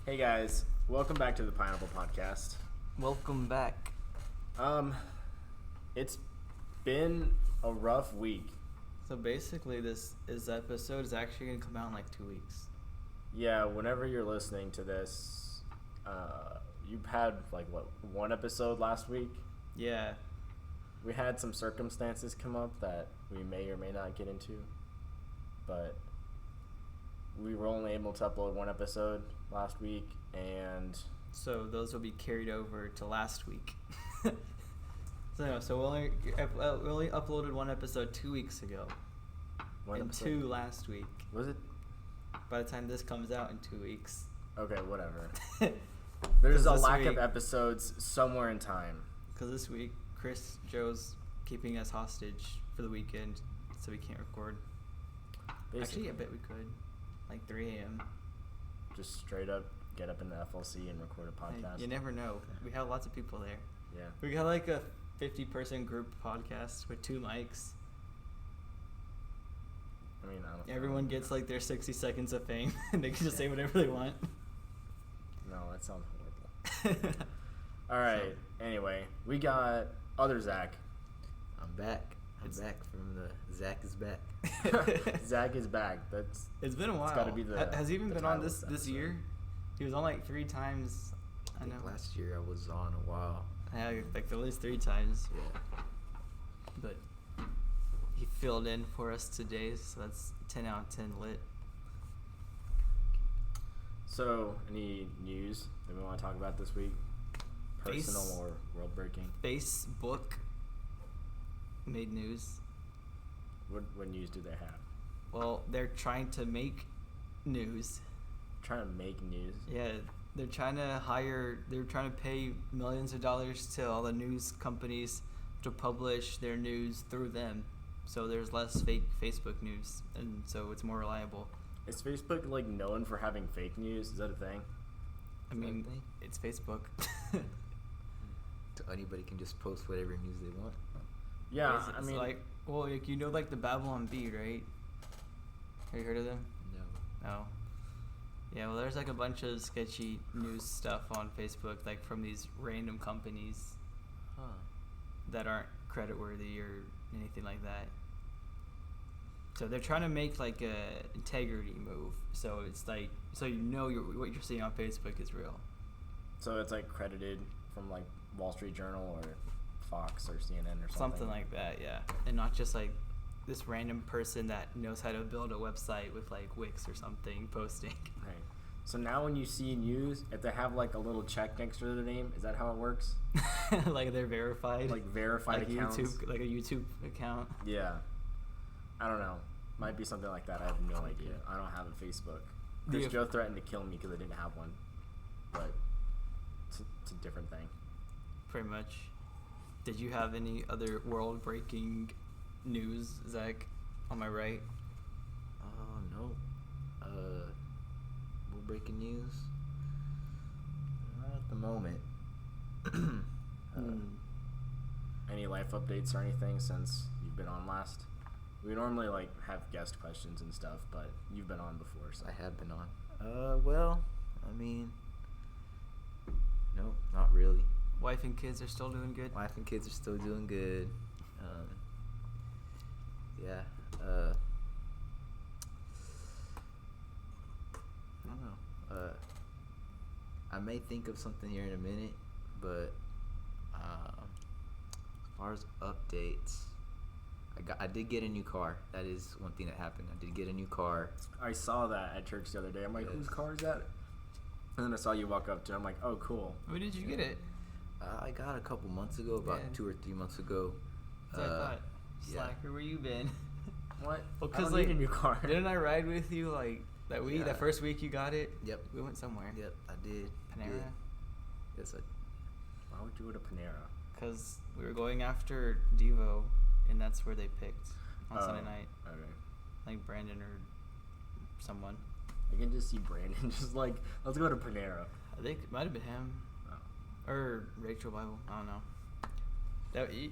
Hey guys, welcome back to the Pineapple Podcast. Welcome back. It's been a rough week. So basically, this episode is actually going to come out in like 2 weeks. Yeah, whenever you're listening to this, you've had one episode last week? Yeah. We had some circumstances come up that we may or may not get into, but we were only able to upload one episode last week, and So those will be carried over to last week. So we only uploaded one episode 2 weeks ago, one and episode, two last week. was it? By the time this comes out in 2 weeks. Okay, whatever. There's a this lack week- of episodes somewhere in time. Because this week, Joe's keeping us hostage for the weekend, so we can't record. Basically, Actually, I bet we could. Like 3 a.m. just straight up get up in the FLC and record a podcast. You never know. We have lots of people there. Yeah. We got like a 50-person group podcast with 2 mics. I mean, I don't. Everyone gets like their 60 seconds of fame, and they can just say whatever they want. No, that sounds horrible. All right. Anyway, we got other Zach. I'm back. I'm back from the Zach is back. Zach is back. That's It's been a while. gotta be the- Has he even the been on title this of the episode. year? He was on like 3 times. I I think know. last year I was on a while. Yeah, like at least 3 times. Yeah. But he filled in for us today, so that's 10 out of 10 lit. So. Any news that we want to talk about this week? Personal or world breaking? Facebook made news. What news do they have? Well, they're trying to make news. Trying to make news. Yeah, they're trying to pay millions of dollars to all the news companies to publish their news through them. So there's less fake Facebook news, and so it's more reliable. Is Facebook like known for having fake news? Is that a thing? I Is that a mean, thing? it's Facebook. So anybody can just post whatever news they want. Yeah, It's I mean, like, well, like, you know, like the Babylon Bee, right? Have you heard of them? No. No. Yeah, well, there's like a bunch of sketchy news stuff on Facebook, like from these random companies Huh. that aren't creditworthy or anything like that. So they're trying to make like a integrity move. So it's like, so you know what you're seeing on Facebook is real. so it's like credited from like Wall Street Journal or Fox or CNN or something. Something like that, yeah. And not just like this random person that knows how to build a website with like Wix or something posting. Right. So now when you see news, if they have like a little check next to their name, is that how it works? Like they're verified. Like verified like accounts? like a YouTube account. Yeah. I don't know. Might be something like that. I have no idea. I don't have a Facebook. Do you Chris have- Joe threatened to kill me because I didn't have one. But it's a different thing. Pretty much. Did you have any other world-breaking news, Zach? On my right. Oh no. We're breaking news. Not at the moment. Any life updates or anything since you've been on last? We normally like have guest questions and stuff, but you've been on before, so. I have been on. Well, I mean, no, not really. Wife and kids are still doing good? Wife and kids are still doing good. Yeah. I don't know. I may think of something here in a minute, but as far as updates, I did get a new car. That is one thing that happened. I did get a new car. I saw that at church the other day. I'm like, Yes. whose car is that? And then I saw you walk up to it. I'm like, oh, cool. Where did you get it? I got it a couple months ago, about Yeah. 2 or 3 months ago. So I thought, yeah. Slacker, where you been? What? Well, I don't 'cause, need like, a new car. Didn't I ride with you like that week? Yeah. That first week you got it? Yep. We went somewhere. Yep, I did. Panera? Did. Yes, Why would you go to Panera? Because we were going after Devo, and that's where they picked on Sunday night. Okay. Like Brandon or someone. I can just see Brandon just like, let's go to Panera. I think it might have been him. Oh. Or Rachel Bible. I don't know.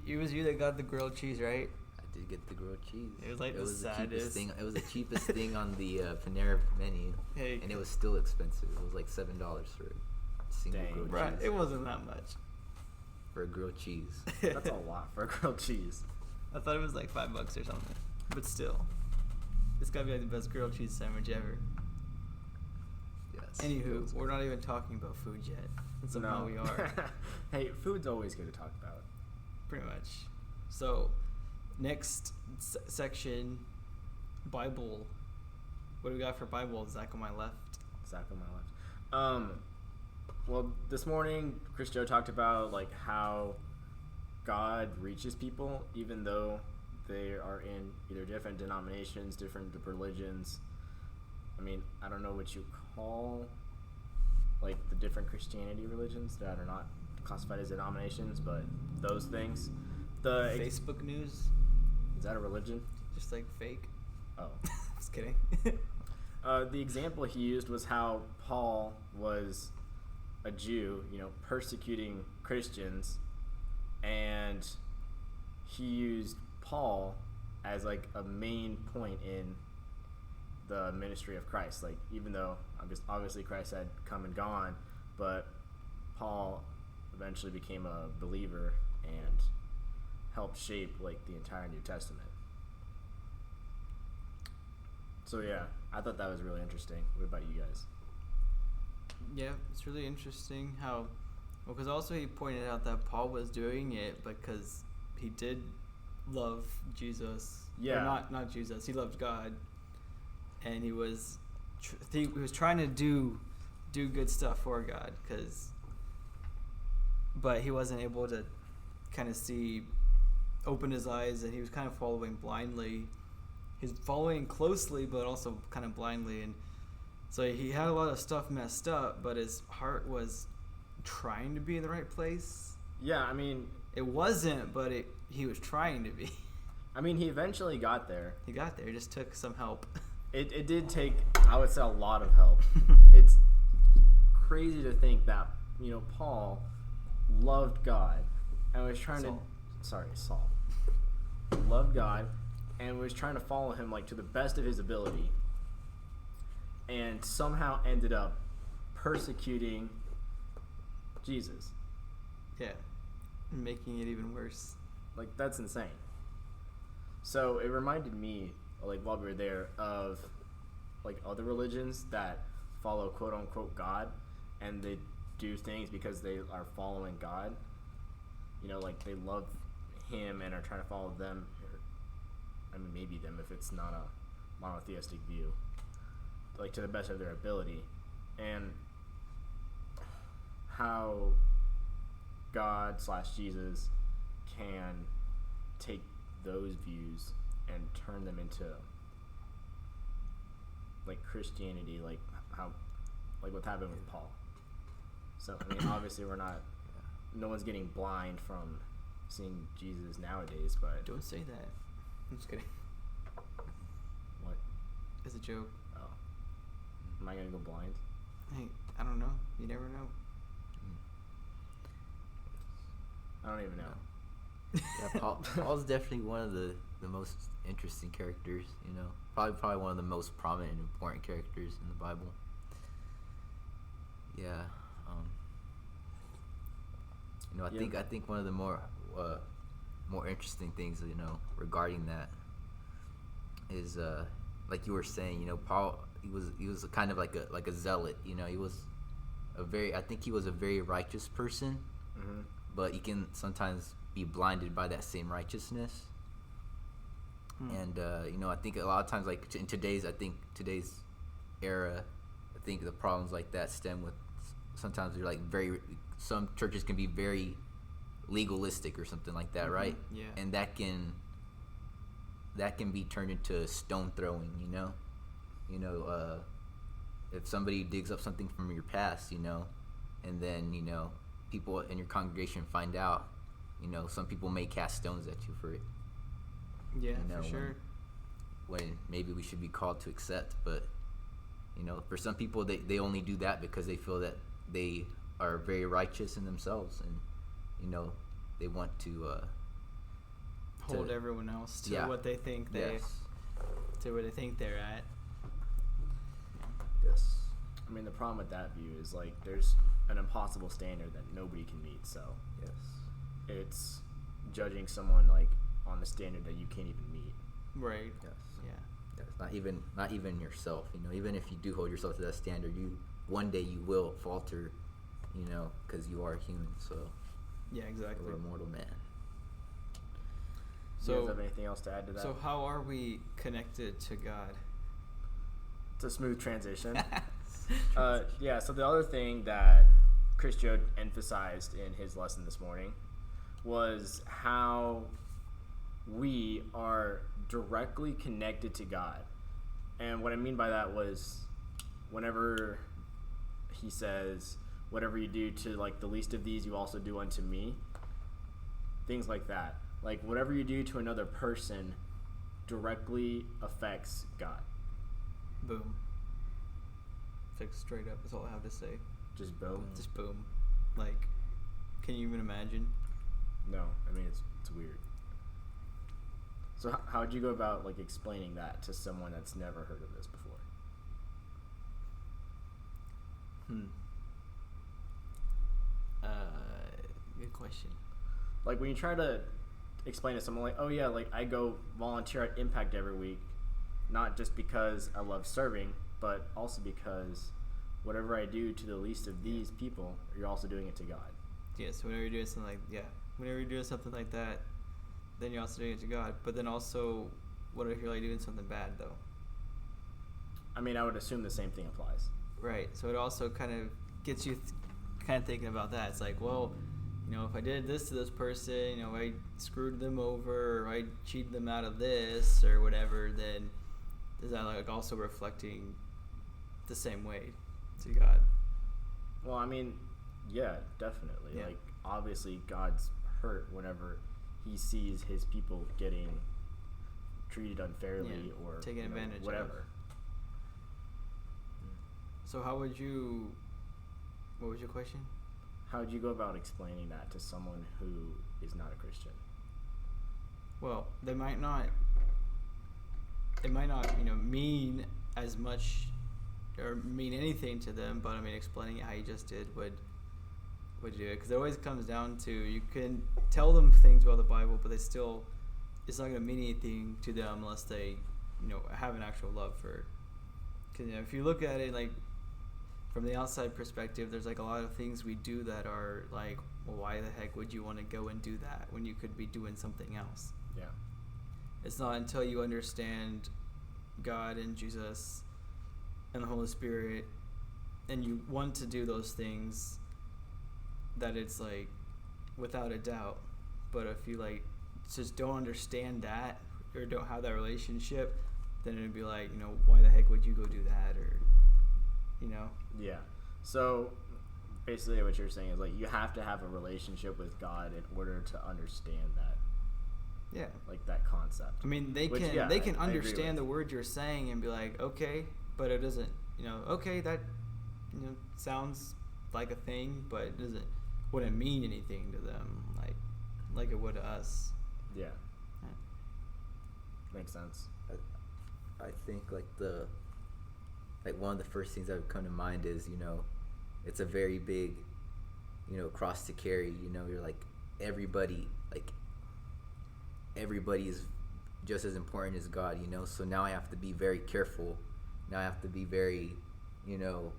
It was you that got the grilled cheese, right? I did get the grilled cheese. It was like the cheapest saddest thing. It was the cheapest thing on the Panera menu, Hey, and it was still expensive. It was like $7 for a single Dang. grilled right, cheese. it wasn't that much. For a grilled cheese. That's a lot for a grilled cheese. I thought it was like $5 or something, but still, it's gotta be like the best grilled cheese sandwich ever. Yes. it Anywho, was we're good. not even talking about food yet, and somehow No. we are. Hey, food's always good to talk about. Pretty much. So, next section, Bible. What do we got for Bible? Zach on my left. Zach on my left. Well, this morning, Chris Joe talked about like how God reaches people, even though they are in either different denominations, different religions. I mean, I don't know what you call like the different Christianity religions that are not classified as denominations, but those things. Facebook news, Is that a religion? just like fake. Oh. Just kidding. The example he used was how Paul was a Jew, persecuting Christians, and he used Paul as like a main point in the ministry of Christ. Like, even though obviously Christ had come and gone, but Paul eventually became a believer and helped shape like the entire New Testament. So yeah, I thought that was really interesting. What about you guys? Yeah, it's really interesting how, well, because also he pointed out that Paul was doing it because he did love Jesus. Yeah. Or not Jesus. He loved God, and he was he was trying to do good stuff for God, but he wasn't able to kind of open his eyes, and he was kind of following blindly. He's following closely, but also kind of blindly, and so he had a lot of stuff messed up, but his heart was trying to be in the right place. Yeah, I mean, It wasn't, but he was trying to be. he eventually got there. He got there. It just took some help. It did take, I would say, a lot of help. It's crazy to think that, Paul loved God and was trying Saul loved God and was trying to follow him like to the best of his ability, and somehow ended up persecuting Jesus. Yeah. Making it even worse. Like, that's insane. So it reminded me, like, while we were there, of like other religions that follow quote unquote God, and they do things because they are following God. Like they love him and are trying to follow them. Maybe them if it's not a monotheistic view, like to the best of their ability. And how God / Jesus can take those views and turn them into like Christianity, like what happened with Paul. So obviously no one's getting blind from seeing Jesus nowadays, but Don't say that. I'm just kidding. what? It's a joke. Oh, am I gonna go blind? Hey, I don't know. You never know. I don't even know. Yeah, Paul's definitely one of the most interesting characters. Probably one of the most prominent and important characters in the Bible. Yeah. I think one of the more interesting things regarding that is like you were saying, Paul, he was kind of like a zealot. He was I think he was a very righteous person, Mm-hmm. but he can sometimes be blinded by that same righteousness. And I think a lot of times, like in today's era, I think the problems like that stem with sometimes they're like some churches can be very legalistic or something like that, right? Yeah. And that can be turned into stone throwing. If somebody digs up something from your past, and then people in your congregation find out, some people may cast stones at you for it. Yeah, for sure. When maybe we should be called to accept, but for some people they only do that because they feel that they are very righteous in themselves, and they want to hold everyone else to Yeah. what they think Yes. to where they think they're at. Yes. I mean, the problem with that view is like there's an impossible standard that nobody can meet. So Yes. it's judging someone like on the standard that you can't even meet. Right. Yes. Yeah. Yes. Not even yourself. You know, even if you do hold yourself to that standard, one day you will falter. You know, because you are human. So Yeah, exactly. we're a mortal man. Do you guys So have anything else to add to that? so how are we connected to God? It's a smooth transition. Yeah, so the other thing that Chris Joe emphasized in his lesson this morning was how we are directly connected to God. And what I mean by that was whenever he says, whatever you do to like the least of these, you also do unto me. Things like that. Like whatever you do to another person directly affects God. Boom. Like straight up, that's all I have to say. Just boom. Just boom. Like, can you even imagine? No, I mean it's weird. So how would you go about like explaining that to someone that's never heard of this before? Good question. Like when you try to explain to someone like, oh yeah, like I go volunteer at Impact every week, not just because I love serving, but also because whatever I do to the least of these people, you're also doing it to God. Yeah, so whenever you're doing something like that, then you're also doing it to God. But then also, what if you're like doing something bad though? I mean, I would assume the same thing applies. Right. So it also kind of gets you kind of thinking about that. It's like, well, you know, if I did this to this person, you know, I screwed them over, or I cheated them out of this, or whatever, then is that like also reflecting the same way to God? Well, I mean, yeah, definitely. Yeah. Like obviously God's hurt whenever he sees his people getting treated unfairly Yeah, or taken advantage of. whatever. So what was your question? How would you go about explaining that to someone who is not a Christian? Well, it might not, you know, mean as much or mean anything to them, but I mean, explaining it how you just did would do it, because it always comes down to, you can tell them things about the Bible, but it's not going to mean anything to them unless they, you know, have an actual love for it. Because, you know, if you look at it like from the outside perspective, there's like a lot of things we do that are like, well, why the heck would you want to go and do that when you could be doing something else? Yeah. It's not until you understand God and Jesus and the Holy Spirit and you want to do those things that it's like without a doubt. But if you like just don't understand that or don't have that relationship, then it'd be like, you know, why the heck would you go do that? Or, you know? Yeah. So basically what you're saying is like you have to have a relationship with God in order to understand that. Yeah. Like that concept. I mean, they Which, can yeah, they can I agree understand with. the word you're saying and be like, okay, but it doesn't, you know, okay, that, you know, sounds like a thing, but it wouldn't mean anything to them like it would to us. Yeah. Makes sense. I think like one of the first things that would come to mind is, you know, it's a very big, you know, cross to carry. You know, you're like everybody is just as important as God, you know. So now I have to be very careful. Now I have to be very, you know,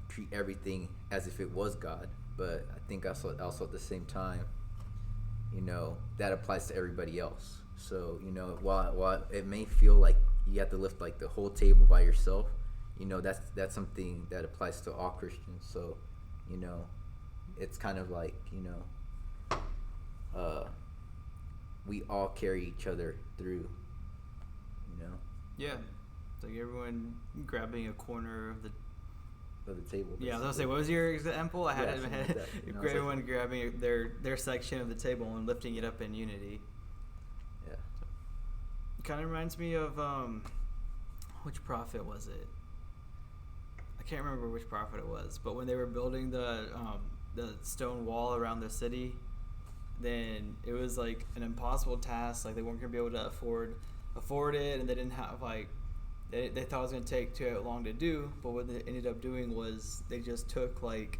treat everything as if it was God. But I think also at the same time, you know, that applies to everybody else. So, you know, while it may feel like you have to lift like the whole table by yourself, you know, that's something that applies to all Christians. So, you know, it's kind of like, you know, we all carry each other through, you know. Yeah. It's like everyone grabbing a corner of the table. Yeah, I was gonna say, what was your example? I had Yeah, it in my something head. like that. You know, Everyone it's grabbing their section of the table and lifting it up in unity. Yeah. Kind of reminds me of which prophet was it? I can't remember which prophet it was, but when they were building the stone wall around the city, then it was like an impossible task. Like they weren't gonna be able to afford it, and they didn't have like they thought it was gonna take too long to do. But what they ended up doing was they just took like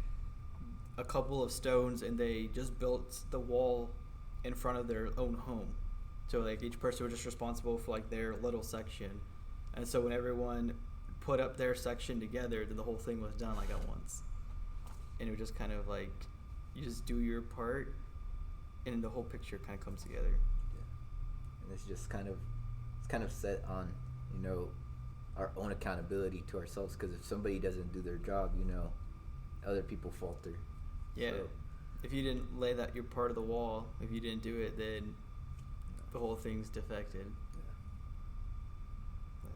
a couple of stones and they just built the wall in front of their own home. So like each person was just responsible for like their little section, and so when everyone put up their section together, then the whole thing was done like at once. And it was just kind of like you just do your part, and the whole picture kind of comes together. Yeah. And it's just kind of set on, you know, our own accountability to ourselves, because if somebody doesn't do their job, you know, other people falter. Yeah. So, if you didn't lay that your part of the wall, if you didn't do it, then the whole thing's defected. yeah. But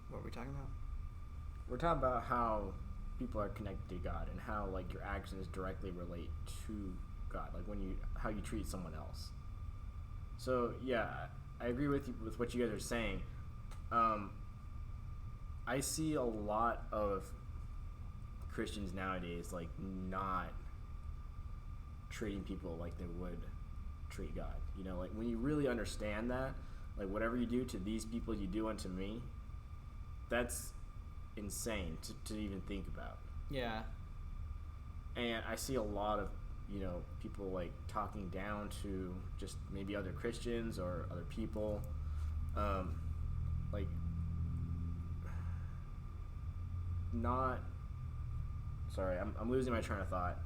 what were we talking about? We're talking about how people are connected to God and how like your actions directly relate to God, like how you treat someone else. So yeah, I agree with you with what you guys are saying. I see a lot of Christians nowadays like not treating people like they would treat God. You know, like when you really understand that, like whatever you do to these people, you do unto me. That's insane to even think about. Yeah. And I see a lot of, you know, people like talking down to just maybe other Christians or other people. Like not sorry, I'm losing my train of thought.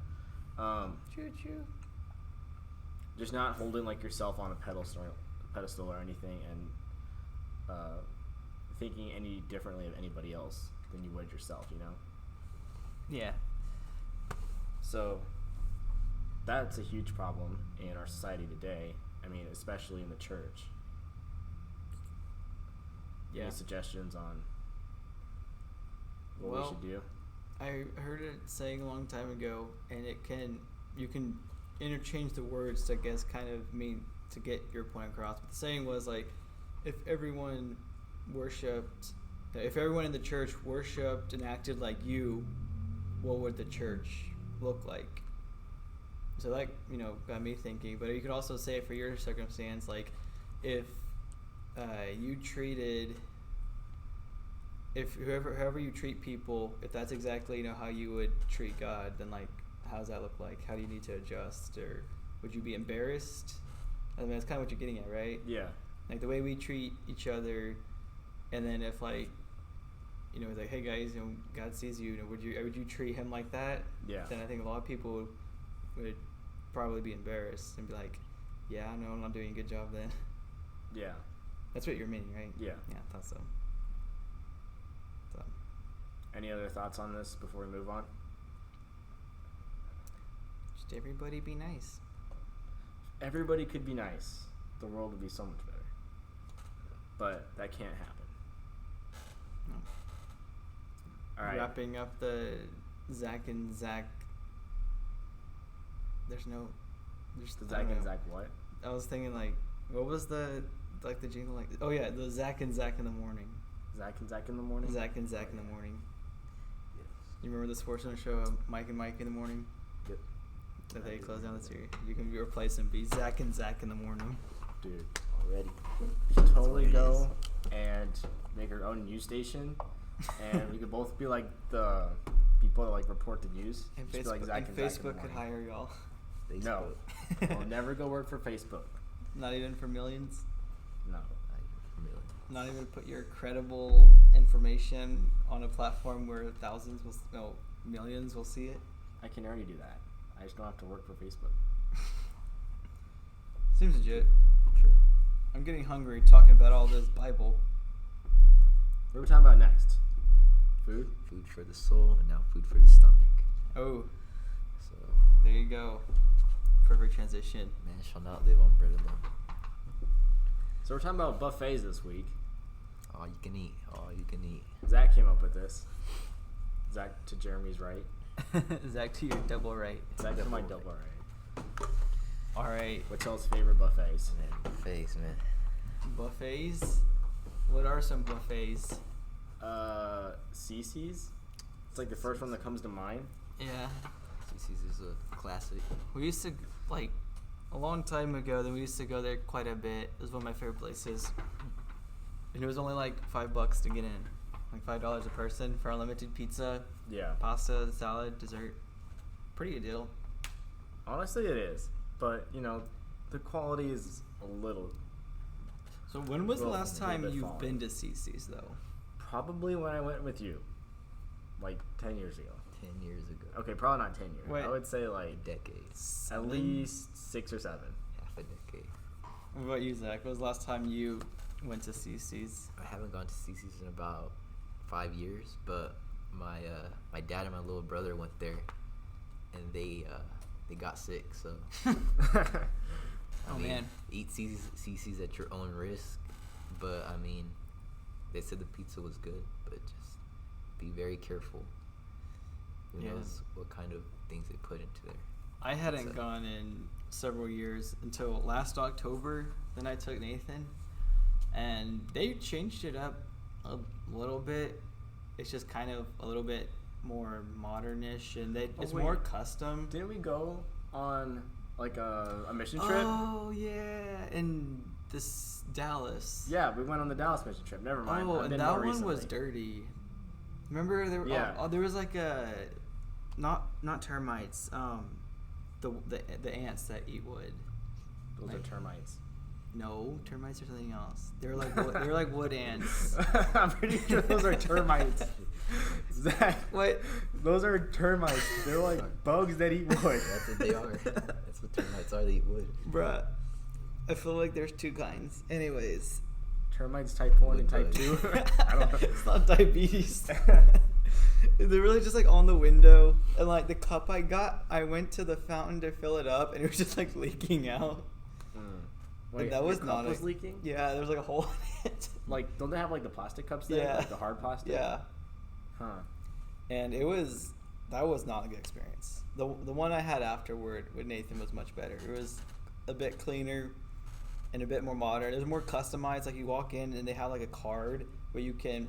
Choo choo. Just not holding like yourself on a pedestal or anything, and thinking any differently of anybody else than you would yourself, you know? Yeah. So that's a huge problem in our society today. I mean, especially in the church. Yeah. Any suggestions on what we Well, should do? I heard it saying a long time ago, and you can interchange the words to, I guess, kind of mean to get your point across. But the saying was like, if everyone in the church worshipped and acted like you, what would the church look like? So that, you know, got me thinking. But you could also say for your circumstance, like if however you treat people, if that's exactly, you know, how you would treat God, then like how does that look like? How do you need to adjust, or would you be embarrassed? I mean, that's kind of what you're getting at, right? Yeah. Like the way we treat each other, and then if like, you know, it's like, hey guys, you know, God sees you, would you treat him like that? Yeah. Then I think a lot of people would probably be embarrassed and be like, yeah, no, I'm not doing a good job then. Yeah. That's what you're meaning, right? Yeah. Yeah, I thought so. Any other thoughts on this before we move on? Just everybody be nice. If everybody could be nice, the world would be so much better. But that can't happen. No. All right. Wrapping up the Zach and Zach. The I Zach don't and know. Zach what? I was thinking like, what was the jingle like? Oh yeah, the Zach and Zach in the morning. Zach and Zach in the morning? Zach and Zach in the morning. Yes. You remember the Sports Center show, Mike and Mike in the morning? Yep. That they closed down the series. You can replace them, be Zach and Zach in the morning. Dude. Already. We should totally That's what it go and make our own news station, and we could both be like the people that like report the news. And Just be like Facebook, Zach and Zach in the Facebook could morning. hire y'all. No. Facebook. I'll never go work for Facebook. Not even for millions. No. Not even put your credible information on a platform where millions will see it. I can already do that. I just don't have to work for Facebook. Seems legit. True. I'm getting hungry talking about all this Bible. What are we talking about next? Food? Food for the soul, and now food for the stomach. Oh, So, there you go. Perfect transition. man shall not live on bread alone. So we're talking about buffets this week. All you can eat. All you can eat. Zach came up with this. Zach to Jeremy's right. Zach, to your double right. Zach to my Double double right. All right. What's y'all's favorite buffets? Man, face, man. Buffets. What are some buffets? CC's. It's like the first one that comes to mind. Yeah. CC's is a classic. We used to like a long time ago. Then we used to go there quite a bit. It was one of my favorite places, and it was only like $5 to get in, like $5 a person for unlimited pizza, Yeah. pasta, salad, dessert. Pretty good deal. Honestly, it is. But, the quality is a little... So when was the Well, last a little time bit you've falling. been to CC's though? Probably when I went with you. Like 10 years ago. 10 years ago. Okay, probably not 10 years. Wait. I would say A like decade. at 7? least 6 or 7. Half a decade. What about you, Zach? When was the last time you went to CC's? I haven't gone to CC's in about 5 years, but my dad and my little brother went there, and they got sick. So Oh, man. eat CC's at your own risk. But I mean, they said the pizza was good, but just be very careful. Who Yeah. knows what kind of things they put into there. I hadn't Pizza. gone in several years until last October. Then I took Nathan, and they changed it up a little bit. It's just kind of a little bit more modernish, and it's wait. more custom. Didn't we go on like a mission trip? Oh yeah, in this Dallas. Yeah, we went on the Dallas mission trip. Never mind. Oh, I've and been that more one was recently. dirty. Remember there? Yeah. There was like a, not termites. The ants that eat wood. Those are termites. No, termites are something else. They're like they're like wood ants. I'm pretty sure those are termites. Zach, What? those are termites. They're like bugs that eat wood. That's what they are. That's what termites are. They eat wood. Bruh. I feel like there's two kinds. Anyways. Termites type 1 and type Wood 2. bug. I don't know. It's not diabetes. They're really just like on the window, and like the cup I got, I went to the fountain to fill it up, and it was just like leaking out. Wait, that your was cup not was leaking? Yeah, there was like a hole in it. Like, don't they have like the plastic cups there? Yeah. Like the hard plastic? Yeah, Huh. and that was not a good experience. The one I had afterward with Nathan was much better. It was a bit cleaner and a bit more modern. It was more customized. Like you walk in and they have like a card where you can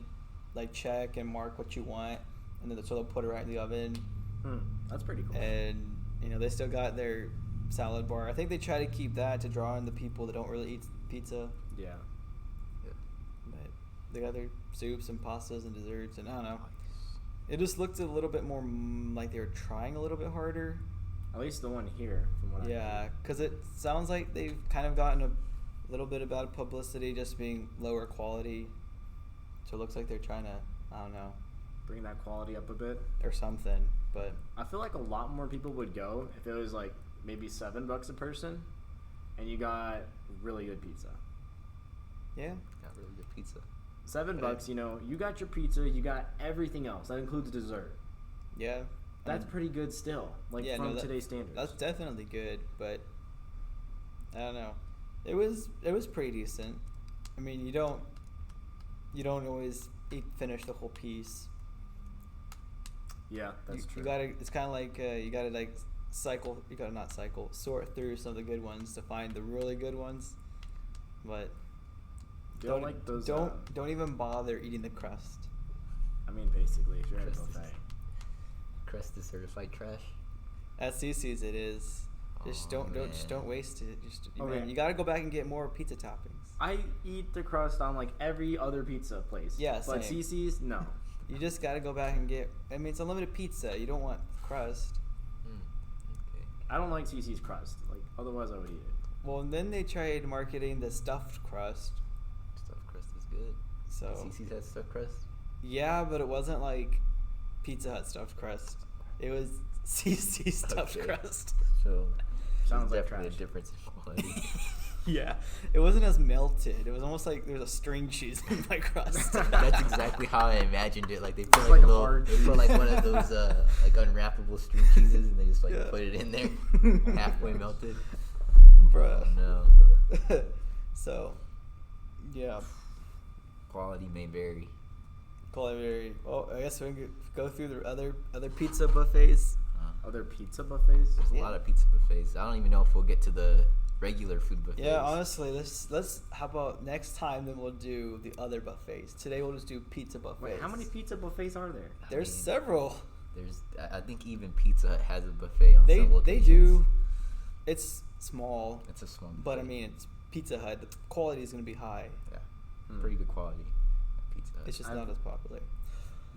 like check and mark what you want, and then so they'll put it right in the oven. That's pretty cool. And they still got their salad bar. I think they try to keep that to draw in the people that don't really eat pizza. Yeah. But they got their soups and pastas and desserts, and I don't know. It just looked a little bit more like they were trying a little bit harder. At least the one here, from what I Yeah, heard. because it sounds like they've kind of gotten a little bit of bad publicity, just being lower quality. So it looks like they're trying to, I don't know, Bring that quality up a bit. or something. But I feel like a lot more people would go if it was like maybe $7 a person, and you got really good pizza. yeah, Got really good pizza. $7, you got your pizza, you got everything else. That includes dessert. yeah. That's pretty good still, like Yeah, from no, today's standards. That's definitely good, but I don't know. It was pretty decent. I mean, you don't always finish the whole piece. Yeah, that's true. You gotta. It's kind of like you gotta like cycle. You gotta not cycle. Sort through some of the good ones to find the really good ones. But You don't like those? don't even bother eating the crust. I mean, basically, if you're at a Crust is- buffet. Crust is certified trash. At CC's it is. Just Aw, don't man. waste it. Just Okay. man, you gotta go back and get more pizza toppings. I eat the crust on like every other pizza place. Yeah, but same. CC's, no. You just gotta go back and get. I mean, it's unlimited pizza. You don't want crust. Okay. I don't like CC's crust. Like, otherwise I would eat it. Well, and then they tried marketing the stuffed crust. Stuffed crust is good. So CC's has stuffed crust. yeah, but it wasn't like Pizza Hut stuffed crust. It was CC stuffed Okay. crust. So Sounds there's like definitely trash. a difference in quality. Yeah, it wasn't as melted. It was almost like there was a string cheese in my crust. That's exactly how I imagined it. Like they put It's like, like a a little, hard they put like one of those like unwrappable string cheeses, and they just like Yeah. put it in there, halfway melted. Bruh. Oh, no, So, yeah. quality may vary. Culinary. Well, I guess we can go through the other pizza buffets. Other pizza buffets? There's a Yeah. lot of pizza buffets. I don't even know if we'll get to the regular food buffets. Yeah, honestly, let's. How about next time? Then we'll do the other buffets. Today we'll just do pizza buffets. Wait, how many pizza buffets are there? I There's mean, several. I think even Pizza Hut has a buffet on They several they occasions. do. It's small, It's a small. but I buffet. mean it's Pizza Hut. The quality is going to be high. Yeah, Hmm. pretty good quality pizza. Hut. It's just I've- not as popular.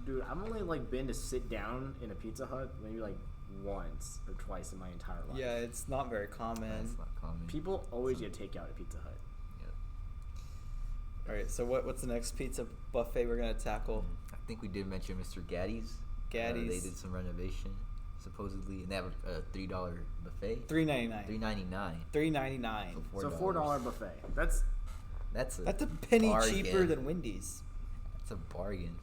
Dude, I've only like been to sit down in a Pizza Hut maybe like once or twice in my entire life. Yeah, it's not very common. That's not common. People always get takeout at Pizza Hut. All right, so what's the next pizza buffet we're gonna tackle? I think we did mention Mr. Gaddy's. They Gaddy's. did some renovation, supposedly, and they have a $3 buffet. $3.99. $3.99. $3.99. So $4 buffet. That's That's a That's a penny bargain. cheaper than Wendy's, That's a bargain.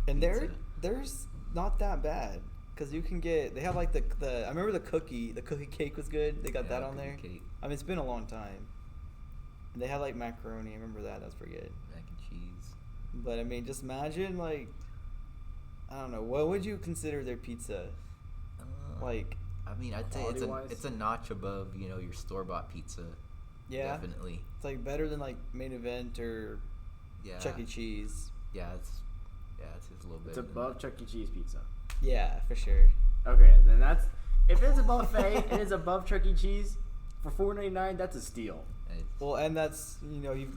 and Pizza. there's not that bad because you can get. They have like the I remember the cookie cake was good. They got Yeah, that on cookie there. cake, I mean, it's been a long time. And they had like macaroni. I remember that. That's pretty good. mac and cheese. But I mean, just imagine like, I don't know, what would you consider their pizza? Like, I mean, I'd say Quality-wise? it's a notch above, your store bought pizza. yeah, Definitely. it's like better than like Main Event or Yeah. Chuck E. Cheese. Yeah, it's a little bit. it's above Chuck E. Cheese pizza. Yeah, for sure. Okay, then that's if it's a buffet and it's above Chuck E. Cheese for $4.99, that's a steal. Well, and that's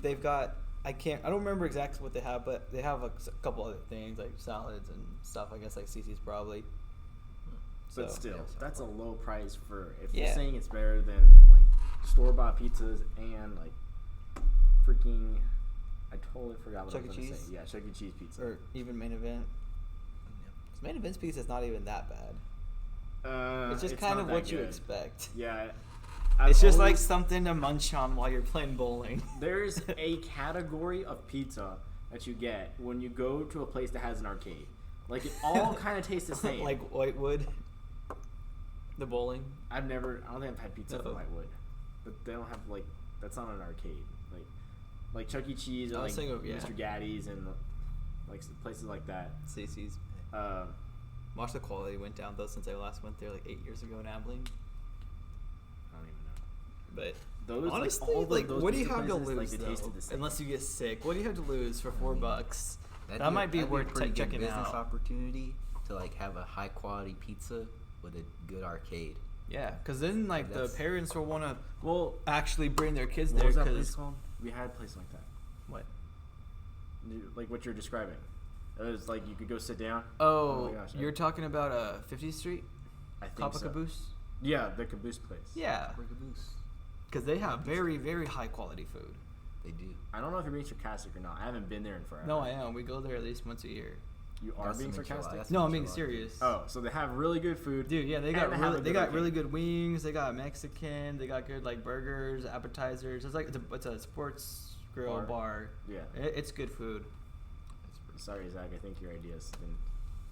they've got I don't remember exactly what they have, but they have a couple other things like salads and stuff. I guess like CC's probably. But So, still, yeah, so that's a low price for if Yeah. you're saying it's better than like store bought pizzas and like freaking I totally forgot what Chuck I was E. gonna Cheese? say. Yeah, Chuck E. Cheese pizza. or even Main Event. 'Cause Main Event's pizza is not even that bad. It's just kind not of that what you good. expect. Yeah. It's I've just like always- something to munch on while you're playing bowling. There's a category of pizza that you get when you go to a place that has an arcade. Like it all kind of tastes the same. Like Whitewood. The bowling. I don't think I've had pizza No. from Whitewood, but they don't have like that's not an arcade. Like Chuck E. Cheese or I like was thinking of- yeah. Mr. Gaddy's and like places like that. CC's. Uh, Watch the quality went down though since I last went there like 8 years ago in Abilene. I don't even know. But Those honestly, all like, those what do you pizza have to places, lose like, they though? tasted the same. Unless you get sick, what do you have to lose for $4? That'd That might be that'd worth a pretty good checking business out. opportunity to like have a high quality pizza with a good arcade. Yeah, because then like the That's- parents will want to Well, actually bring their kids what there was that place because called? We had a place like that. what? Like what you're describing. It was like you could go sit down. Oh, my gosh, you're talking about 50th Street, I think Papa so. Caboose. Yeah, the Caboose place. Yeah, Caboose. because they have very very high quality food. They do. I don't know if you're being sarcastic or not. I haven't been there in forever. No, I am. We go there at least once a year. You are That's being some enchilada- sarcastic. that's No, some I'm being enchilada. serious. Oh, so they have really good food. Dude, yeah, they And got they have a they good got arcade. really good wings. They got Mexican. They got good like burgers, appetizers. It's like it's a sports grill bar. Yeah. It's good food. It's pretty. Sorry, Zach. I think your idea's been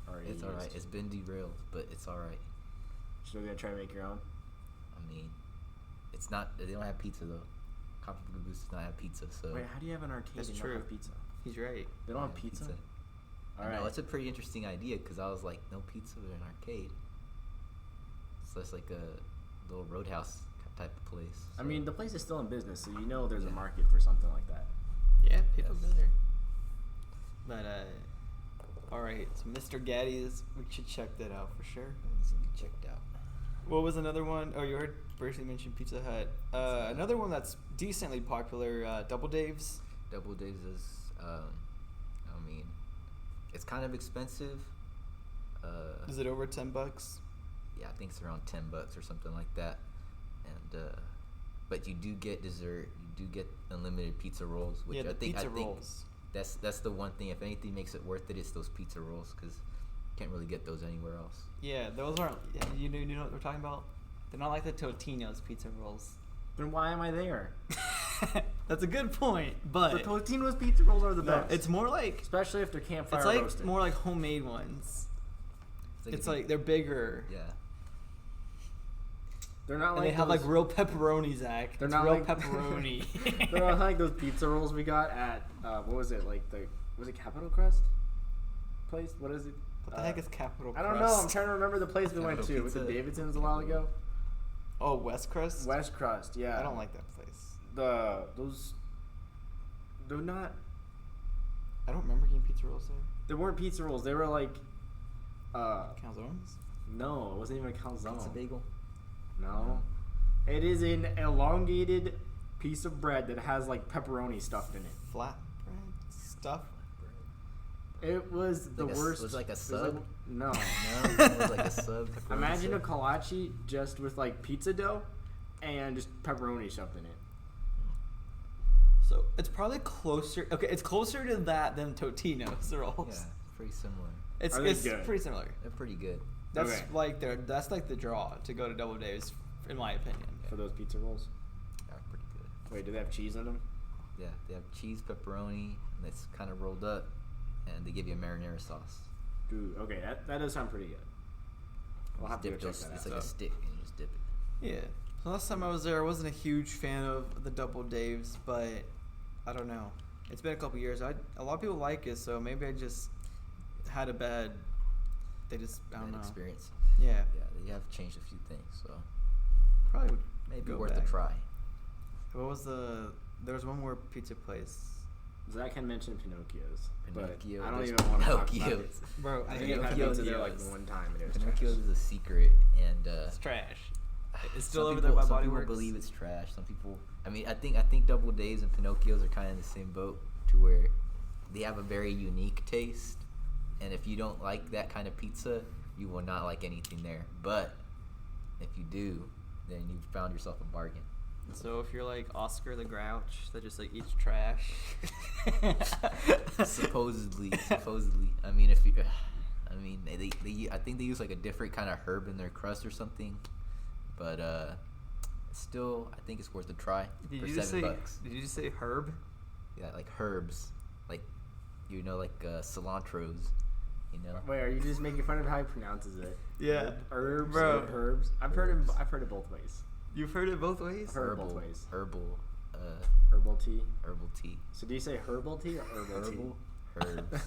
already It's all right. used. It's been derailed, but it's all right. Still gonna try to make your own? I mean, it's not. They don't have pizza though. Papa Caboose does not have pizza, so. Wait, how do you have an arcade That's and true. not have pizza? He's right. They don't have pizza? All I know, right. it's a pretty interesting idea because I was like, no pizza in an arcade. So it's like a little roadhouse type of place. I so- mean, the place is still in business, so you know there's a Yeah. market for something like that. Yeah, people Yes. go there. But all right. So Mr. Gaddy's, we should check that out for sure. It's gonna be checked out. What was another one? Oh, you heard Percy mention Pizza Hut. Another one that's decently popular, Double Dave's. Double Dave's is, I mean, it's kind of expensive. Is it over $10? Yeah, I think it's around $10 or something like that. And but you do get dessert. You do get unlimited pizza rolls, which Yeah, the I think pizza rolls. that's the one thing. If anything makes it worth it, it's those pizza rolls because you can't really get those anywhere else. Yeah, those aren't. You know what we're talking about? They're not like the Totino's pizza rolls. Then why am I there? That's a good point, but The Totino's pizza rolls are the no, best. it's more like especially if they're campfire it's like roasted. more like homemade ones. It's if you- like they're bigger. yeah. They're not And like they have those, like real pepperoni, Zach. They're It's not real like pepperoni. They're not like those pizza rolls we got at what was it like was it Capital Crust place? What is it? What the heck is Capital I don't Crust? know. I'm trying to remember the place we went Capital to with the Pizza. Davidsons a while ago. Oh, West Crust. West Crust, yeah. I don't like that place. They're not. I don't remember getting pizza rolls there. They weren't pizza rolls. They were like. Calzones. No, it wasn't even a calzone. Pizza bagel. No. It is an elongated piece of bread that has like pepperoni stuffed in it. Flatbread stuff. It was the worst. Was it like a it was sub? no. No, it was like a sub. pepperoni Imagine a sub. kolache just with like pizza dough and just pepperoni shoved in it. So it's probably closer. Okay, it's closer to that than Totino's rolls. Yeah, pretty similar. It's Are they it's good? pretty similar. They're pretty good. That's Okay. like the draw to go to Double Dave's, in my opinion. For those pizza rolls. They're pretty good. Wait, do they have cheese in them? Yeah, they have cheese, pepperoni, and it's kind of rolled up, and they give you a marinara sauce. Dude, okay, that does sound pretty good. We'll have to go Dip check those- that It's out. like a stick, and you just dip it. Yeah. So last time I was there, I wasn't a huge fan of the Double Dave's, but I don't know. It's been a couple years. A lot of people like it, so maybe I just had a bad. I don't Bad know. experience. Yeah. Yeah, they have changed a few things, so Probably would maybe go worth back. a try. What was there was one more pizza place. Zach had mentioned Pinocchio's, Pinocchio, but I don't there's even want to talk about Pinocchio. it. Bro, I think I've had Pinocchio's pizza there like Pinocchio's. one time and it was Pinocchio's trash. is a secret, and It's trash. It's some still over people- there by some Body people Works. believe it's trash. Some people, I mean, I think Double Dave's and Pinocchio's are kind of in the same boat, to where they have a very unique taste, and if you don't like that kind of pizza, you will not like anything there. But if you do, then you found yourself a bargain. So if you're like Oscar the Grouch that just like eats trash. supposedly. I mean, if you, I mean, they I think they use like a different kind of herb in their crust or something, but still, I think it's worth a try Did for you just say? $7. Did you just say herb? Yeah, like herbs, like like cilantros, Wait, are you just making fun of how he pronounces it? Yeah. Herbs, Bro. or herbs. I've heard it both ways. You've heard it both ways. Heard both ways. herbal Herbal tea. tea, So do you say herbal tea or herbal herbs,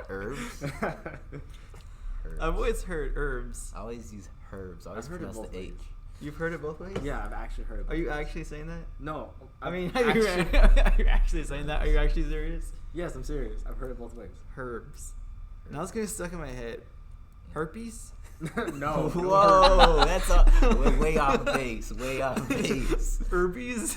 herbs, herbs. I've always heard herbs. I always use herbs. I always I've heard it pronounce both the ways. H. You've heard it both ways. yeah, I've actually heard it. Are both you ways. actually saying that? No. I mean, I've are you, actually- are you actually saying that? Are you actually serious? Yes, I'm serious. I've heard it both ways. Herbs. Now it's getting stuck in my head. Herpes? No. Whoa, that's way off base. Way off base. Herpes?